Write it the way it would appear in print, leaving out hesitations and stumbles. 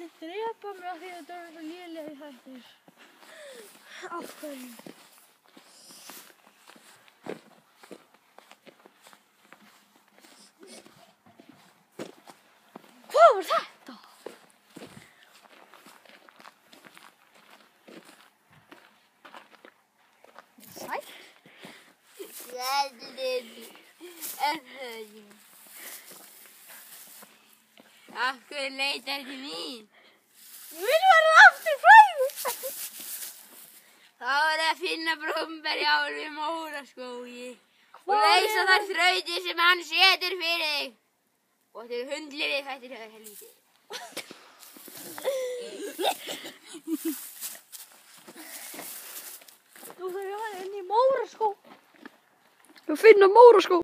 allir drepa mig af því að þetta er svo lélegir þættir. Af hverju? Hvað var þetta? Sætt? Af hverju leitar til mín? Ég vil vera aftur frægur. Þá er að finna brúmberjál við Móraskógi og leysa þær þrautir sem hann setur fyrir þig. Og þeir hundliðið þættir hjá þér helvítið. Nú þarf ég að fara inn í Móraskóg. Við finnum Móraskóg.